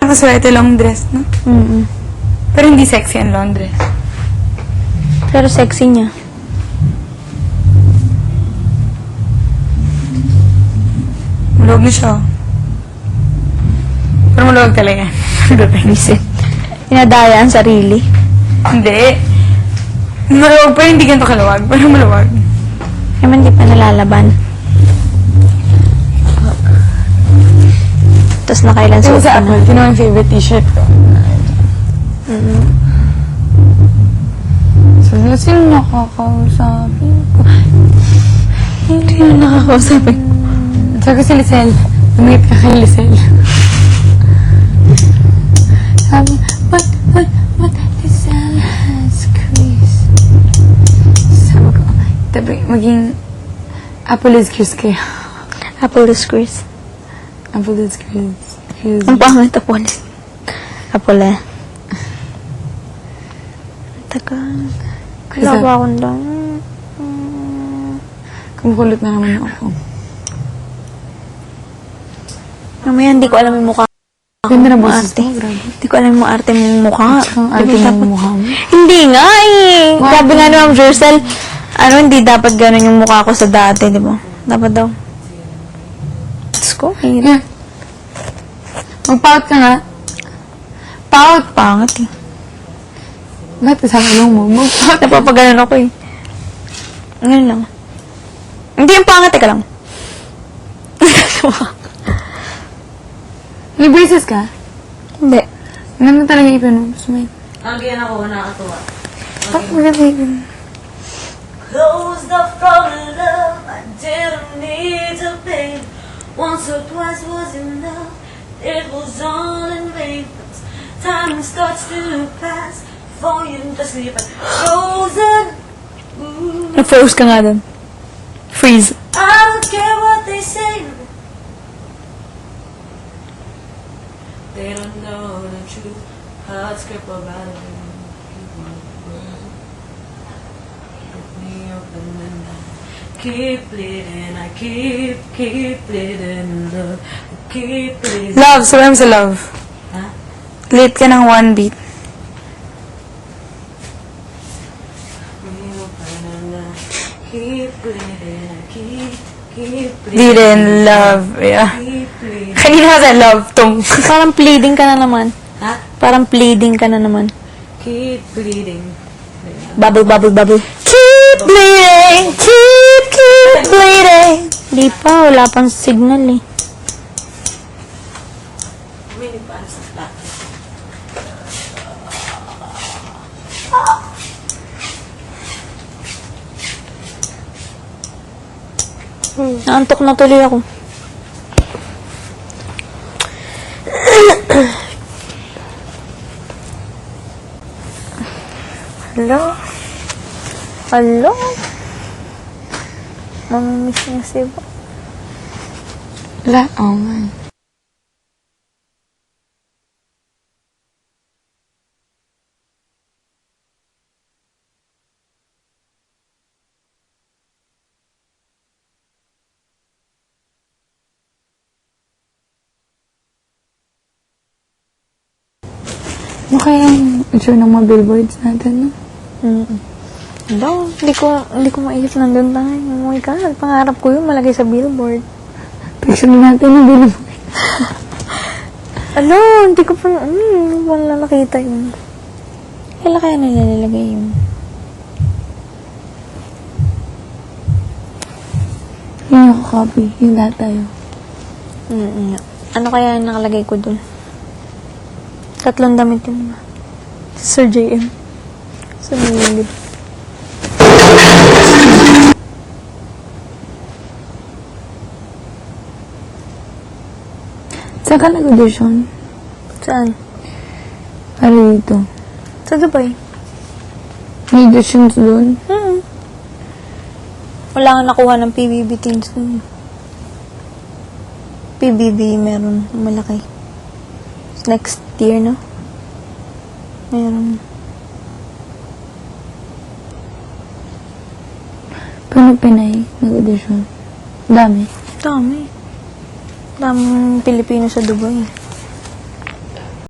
nakaswerte long dress, no? Pero hindi sexy ang long dress. Pero sexy niya. Maluwag na siya. Pero maluwag talaga. Visit. Inadaya ang sarili. Hindi. Maluwag pero hindi ganito kaluwag. Pero maluwag. Naman di pa nalalaban. Tapos nakailan Yung suot sa ka na. Apple, yun ang favorite t-shirt ko. So, sino nakakausapin ko? Sino nakakausapin? Sabi ko si Lisel. Lumit ka kay Lisel. Sabi, what, Lisel has Chris. Sabi ko, tabi, maging Apple is Chris kaya. Apple is Chris. Apple is Chris. Ang pangit Apple. Apple eh. Tagal. Wala ba akong doon? Kumukulot na naman ako. Mamaya hindi ko alam yung mukha. Ganda na boses arte. mo, grabe. Hindi ko alam yung arte mong mukha. Ang arte ng mukha mo. Hindi nga eh. What? Sabi nga naman, Jercel, hindi dapat ganun yung mukha ko sa dati, di ba? Dapat daw. Diyos ko, Yeah. Mag-pout ka nga. Pout! pangit eh. Ba't kasama lang mo? Mag-pout. Napapaganon ako eh. Ngayon lang. Hindi yung pangit, teka lang. May braces ka? Hindi. Ano talaga ipin mo? Smile. Ang ganyan ako, nakakatuwa. Ba't maganda ipin? Closed up from love, I didn't need to pay. Once or twice was enough, it was all in vain. Time starts to pass, before you just leave it frozen. Ooh. Na-froze ka nga dun. Freeze. I don't care what they say. They don't know the truth. Hearts grip about it. Keep bleeding, I keep bleeding, love, keep bleeding. Love. Sabi mo sa love. Ha? Late ka ng one beat. Keep bleeding, I keep bleeding. Didn't love. Yeah. Keep bleeding. Kanina ka sa love tong. Parang pleading ka na naman. Ha? Parang pleading ka na naman. Keep bleeding. Bubble, bubble, bubble. Keep bleeding. Keep bleeding. Di pa, wala pang signal eh. Uminig para sa plato. Naantok na tuloy ako. Hello? Hello? Mamamiss niya si Bo. Wala. Oh, man. Ano kaya yung itsura ng mga billboards natin, no? Hello? Hindi ko maisip nandun tayo. Oh my God, pangarap ko yun, malagay sa billboard. Picture natin ng billboard. Ano? Hindi ko pa nakita yun. Kailan kaya nilalagay yun? Yung copy. Yung lahat tayo. Ano kaya yung nakalagay ko dun? 3 damit yun. Sir JM. Sa Manilip. Saan ka nag-audition? Saan? Para dito. Sa Dubai. May auditions doon? Wala nga nakuha ng PBB teams dun. PBB meron. Malaki. Next year, no? Meron. Paano Pinay nag-audition? Dami. Dami. Daming Pilipino sa Dubai.